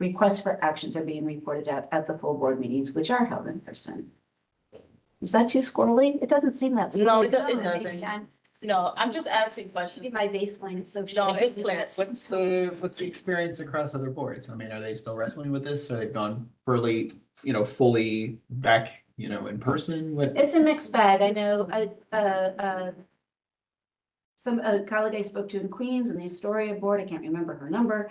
Requests for actions are being reported out at the full board meetings, which are held in person. Is that too squirrely? It doesn't seem that. No, squirrely. it doesn't. no, I'm just asking questions. My baseline is so. No, shitty. it's clear. What's the experience across other boards? I mean, are they still wrestling with this? Or they've gone fully back, in person? What? It's a mixed bag. I know, a colleague I spoke to in Queens and the Astoria board, I can't remember her number.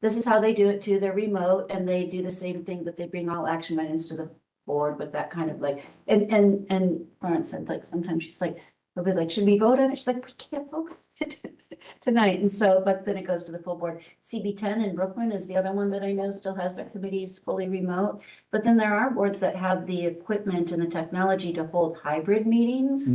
This is how they do it too. They're remote and they do the same thing, that they bring all action items to the board with that kind of like, and Florence said, like, sometimes she's like, they'll be like, should we vote on it? She's like, we can't vote on it tonight. And so, but then it goes to the full board. CB10 in Brooklyn is the other one that I know still has their committees fully remote. But then there are boards that have the equipment and the technology to hold hybrid meetings.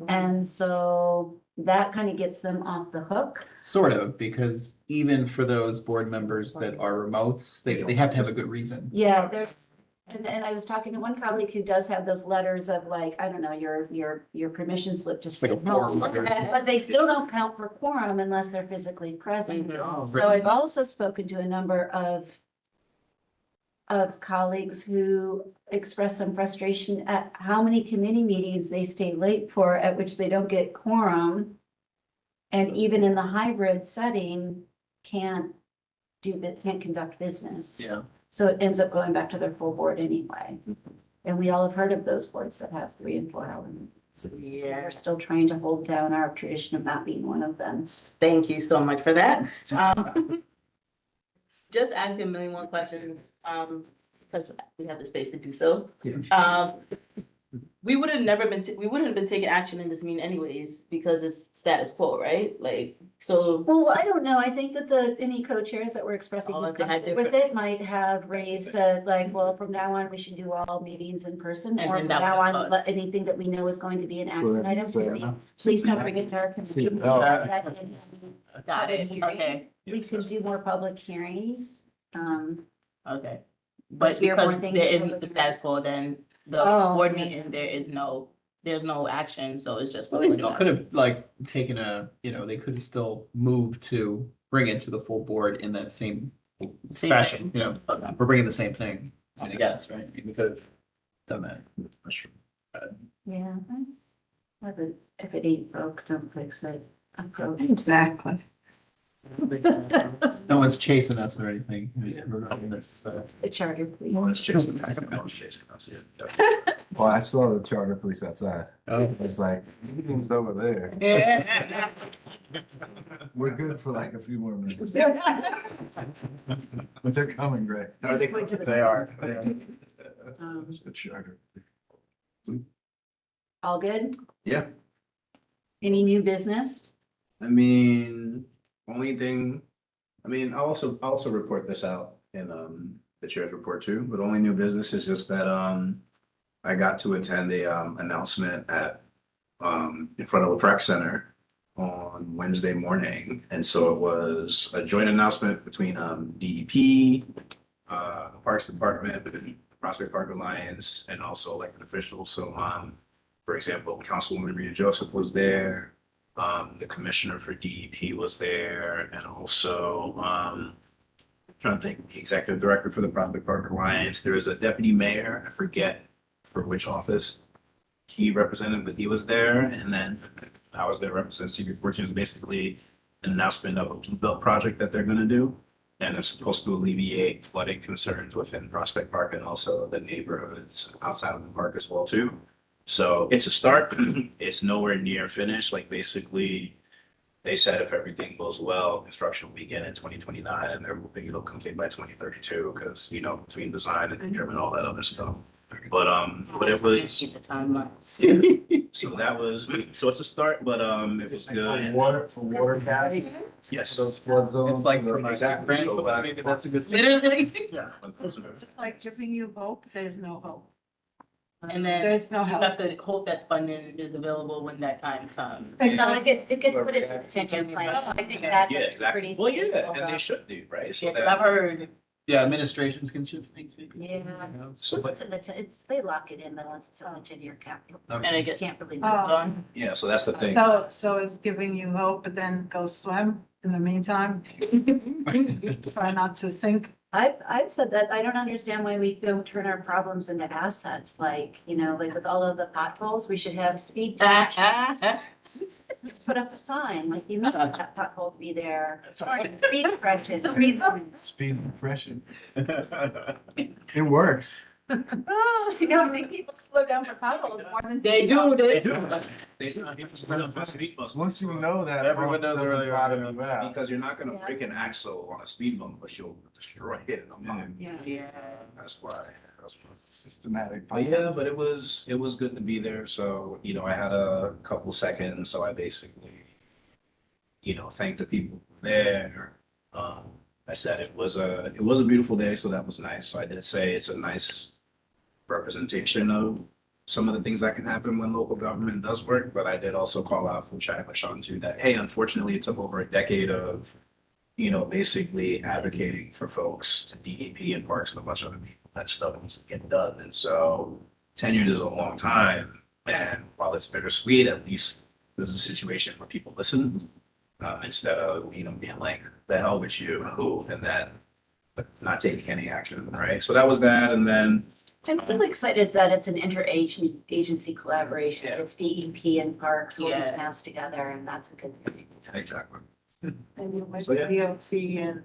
And so that kind of gets them off the hook. Sort of, because even for those board members that are remotes, they have to have a good reason. Yeah, there's, and I was talking to one colleague who does have those letters of like, I don't know, your permission slip to like stay a form home. letter. But they still don't count for quorum unless they're physically present. Mhm. So I've also spoken to a number of of colleagues who expressed some frustration at how many committee meetings they stay late for, at which they don't get quorum. And even in the hybrid setting, can't conduct business. Yeah. So it ends up going back to their full board anyway. And we all have heard of those boards that have 3 and 4 hour meetings. Yeah. We're still trying to hold down our tradition of not being one of them. Thank you so much for that. Just asking 1,000,001 questions, because we have the space to do so. We would have never been, we wouldn't have been taking action in this meeting anyways, because it's status quo, right? Like, so, Well, I don't know. I think that any co-chairs that were expressing Oh, if they had discomfort with it might have raised like, well, from now on, we should do all meetings in person. And Or then from that now would on, cause- let anything that we know is going to be an action Well, item. so- Please don't bring it to our committee. got it, okay, We could do more public hearings. okay. But Hear more because things there in isn't public the status quo, then the Oh, board yeah. meeting, there's no action, so it's just. Well, they still could have like taken they could have still moved to bring it to the full board in that same fashion, Okay. we're bringing the same thing, I guess, right? I mean, we could have done that. Yeah, that's, if it ain't broke, don't fix it. Approach. Exactly. No one's chasing us or anything. We're not in this, The charter, please. No one's chasing us. No one's chasing us, yeah. Well, I saw the charter police outside. Oh. It's like, meeting's over there. Yeah. We're good for like a few more minutes. But they're coming, Greg. No, They are. It's a charter. All good? Yeah, Any new business? I mean, only thing, I'll also report this out in the chair's report too, but only new business is just that I got to attend a announcement at in front of the rec center on Wednesday morning. And so it was a joint announcement between DEP, Parks Department, Prospect Park Alliance, and also elected officials. So for example, Councilwoman Rita Joseph was there. The commissioner for DEP was there, and also trying to think, the executive director for the Prospect Park Alliance. There was a deputy mayor, I forget for which office he represented, but he was there. And then I was there representing CB14. Is basically an announcement of a blue belt project that they're going to do, and it's supposed to alleviate flooding concerns within Prospect Park and also the neighborhoods outside of the park as well too. So it's a start. It's nowhere near finished. Like basically, they said if everything goes well, construction will begin in 2029, and they're hoping it'll complete by 2032 because between design and procurement, all that other stuff. But it was Keep the timelines. so that was so it's a start, but it was good. For water paths. Yes. Those flood zones. It's like from Exactly. maybe that's a good thing. Literally. Yeah. Like giving you hope, there's no hope. And then There's no you help. have to hope that funding is available when that time comes. It's not like it gets put into the 10-year plan. So I think that's Yeah, exactly. pretty. Well, yeah, stable, and they though. should do, right? So Yeah, 'cause I've that, heard, Yeah, administrations can shift things. Maybe. Yeah. so, Once it's in the, they lock it in, then once it's on the 10-year cap, you and it gets can't really. Oh. move on. yeah, so that's the thing. So it's giving you hope, but then go swim in the meantime. Try not to sink. I've said that, I don't understand why we don't turn our problems into assets, like, like with all of the potholes, we should have speed detections. Let's put up a sign, like, that pothole be there. Speed correction, Speed compression. It works. make people slow down for potholes more than. They speed do, bumps. they Speed bumps. Once you know that. Everyone knows doesn't earlier, bother yeah. you out. Because you're not gonna Yeah. break an axle on a speed bump, but you'll destroy it in a month. Yeah. Yeah. That's why. Systematic. But yeah, but it was good to be there. So, I had a couple seconds, so I basically, thanked the people there. I said it was a beautiful day, so that was nice. So I did say it's a nice representation of some of the things that can happen when local government does work. But I did also call out from chatting with Sean too that, hey, unfortunately, it took over a decade of, basically advocating for folks to DEP and parks and a bunch of other people. That stuff needs to get done. And so 10 years is a long time. And while it's bittersweet, at least this is a situation where people listen instead of, being like, the hell with you. And then but not taking any action, right? So that was that, and then I'm still excited that it's an interagency collaboration. Yeah. It's DEP and parks holding Yeah. hands together, and that's a good thing. exactly. And you went So, to yeah. DOT and,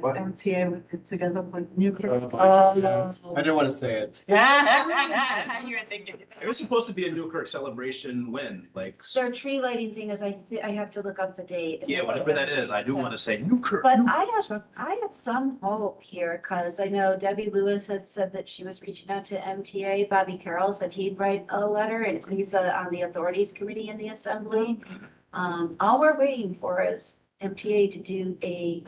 What? MTA would get together with nuclear. I don't want to say it. You're thinking. It was supposed to be a Newkirk celebration when, like, Their tree lighting thing is, I have to look up the date. yeah, whatever that is, I do want to say Newkirk. But I have some hope here, because I know Debbie Lewis had said that she was reaching out to MTA. Bobby Carroll said he'd write a letter, and he's on the authorities committee in the assembly. All we're waiting for is MTA to do a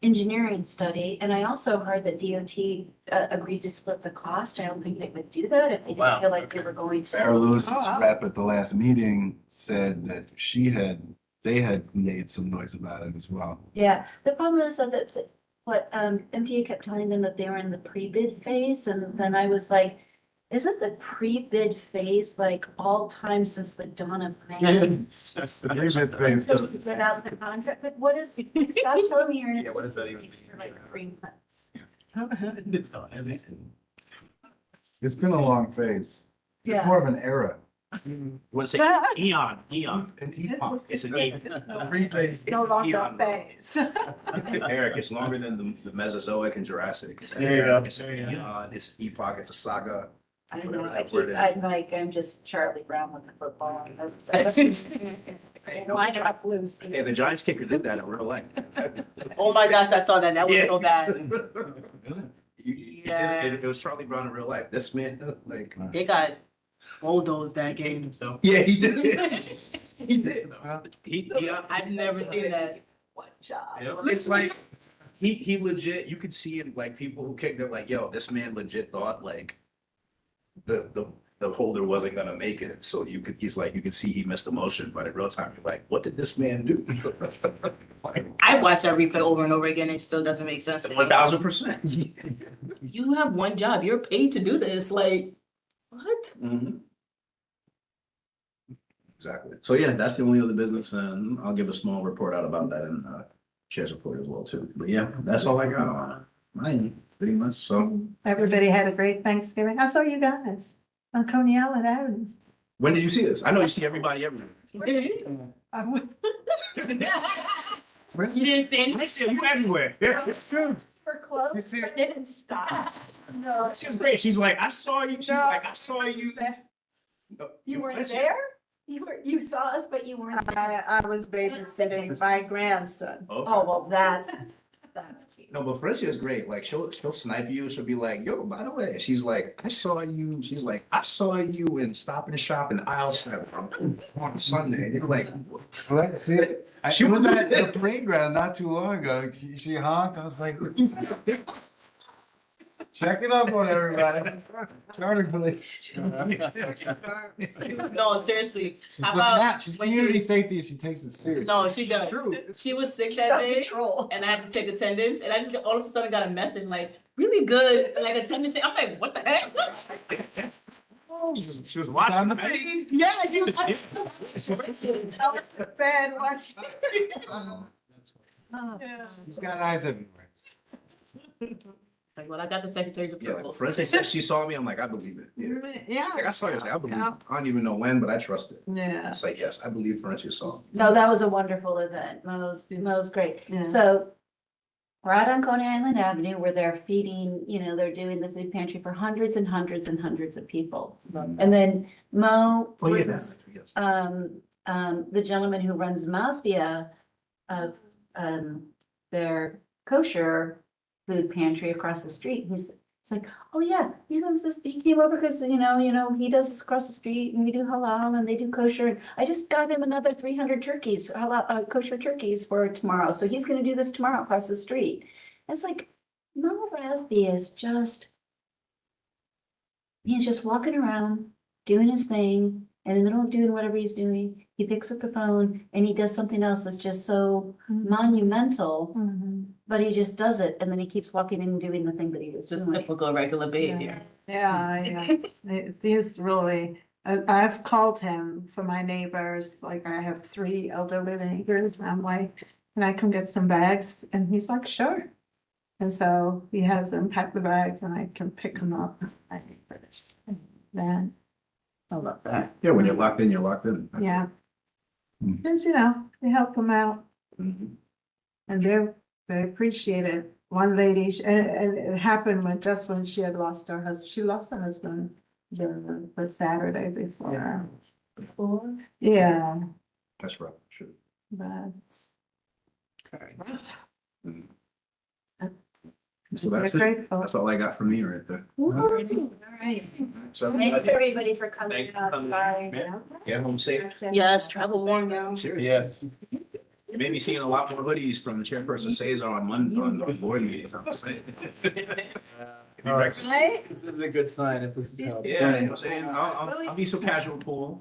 engineering study, and I also heard that DOT agreed to split the cost. I don't think they would do that if they didn't Wow. feel like they were going Sarah to. Lewis's Oh, wow. rep at the last meeting said that they had made some noise about it as well. Yeah, the problem is that what MTA kept telling them that they were in the pre-bid phase, and then I was like, isn't the pre-bid phase like all time since the dawn of man? Without the contract, like, what is, stop telling me you're in Yeah, a what does that even phase for mean? like 3 months. It's been a long phase. It's Yeah. more of an era. You want to say eon. An epoch. It's an eon. Pre-phase. No longer a Eon. phase. Eric, it's longer than the Mesozoic and Jurassic. It's an There you era, go. It's an eon, it's an epoch, it's a saga. I don't Whatever know, that word is. I'm just Charlie Brown with the football. Line up loose. Hey, the Giants kicker did that in real life. Oh my gosh, I saw that. That was Yeah. so bad. Yeah. It was Charlie Brown in real life. This man, like. They got bulldozed that game, so. Yeah, he did. He did. I've never seen that. What job? It's like, he legit, you could see in like people who kicked it, like, yo, this man legit thought like the holder wasn't gonna make it. So you could see he missed the motion, but in real time, you're like, what did this man do? I watched that replay over and over again. It still doesn't make sense. 1000%. You have one job. You're paid to do this. Like, what? Exactly. So yeah, that's the only other business, and I'll give a small report out about that in chair's report as well too. But yeah, that's all I got on mine, pretty much. So Everybody had a great Thanksgiving. I saw you guys on Coney Island Avenue. when did you see this? I know you see everybody everywhere. I was- You didn't stand. I see you everywhere. Yeah, it's true. For close, You see but didn't stop. No, She was great. She's like, I saw you. She's like, I saw you. No, you weren't listen. there? You saw us, but you weren't there. I was babysitting my grandson. Oh, Okay. well, that's cute. No, but Francia is great. Like she'll snipe you. She'll be like, yo, by the way, she's like, I saw you. She's like, I saw you in Stop and Shop in aisle 7 on Sunday. And you're like, what? Well, that's it. She She was was at there. the playground not too long ago. She honked. I was like, check it up on everybody. Charter police. No, seriously. She's How looking about out. She's when community you- safety and she takes it serious. No, she does. She was sick that Self day, control. and I had to take attendance, and I just all of a sudden got a message like, really good, like attendance. I'm like, what the heck? She was watching On the the feed. Yeah, she was. That was Bad watch. oh, She's got eyes everywhere. Like, well, I got the secretary's Yeah, approval. like Francia said she saw me. I'm like, I believe it. Yeah. She's like, I saw you. I was like, I believe it. I don't even know when, but I trust it. Yeah. It's like, yes, I believe Francia saw me. No, that was a wonderful event. Mo's great. Yeah. So we're out on Coney Island Avenue where they're feeding, they're doing the food pantry for hundreds and hundreds and hundreds of people. And then Mo Oh, yeah, brings, yes. the gentleman who runs Masbia of, their kosher food pantry across the street. He's like, oh yeah, he does this, he came over because, he does this across the street and we do halal and they do kosher. And I just got him another 300 turkeys, halal, kosher turkeys for tomorrow. So he's gonna do this tomorrow across the street. And it's like, Mo Masbia is he's just walking around, doing his thing. And in the middle of doing whatever he's doing, he picks up the phone and he does something else that's just so monumental, Mhm. but he just does it. And then he keeps walking and doing the thing that he was It's just doing. typical regular behavior. Yeah, it is really, I've called him for my neighbors, like I have 3 elderly neighbors, and I'm like, can I come get some bags? And he's like, sure, And so he has them pack the bags and I can pick them up. I think for this van. I love that. Yeah, when you're locked in, you're locked in. Yeah. Mm. Because, you know, they help them out Mhm. and they appreciate it. One lady, and it happened when she had lost her husband. She lost her husband the Saturday before. Before. Yeah, That's rough, sure. but. Mhm. So They're that's it. grateful. That's all I got from me right there. All right. So Thanks, everybody, for Thank coming you. out. Sorry. Get home safe. Yes, travel warm now. Seriously. Yes. You may be seeing a lot more hoodies from Chairperson Cesar on Monday on board meetings. I'm just saying. Right? This is a good sign if this is how. Yeah, you know what I'm saying? I'll be so casual, cool.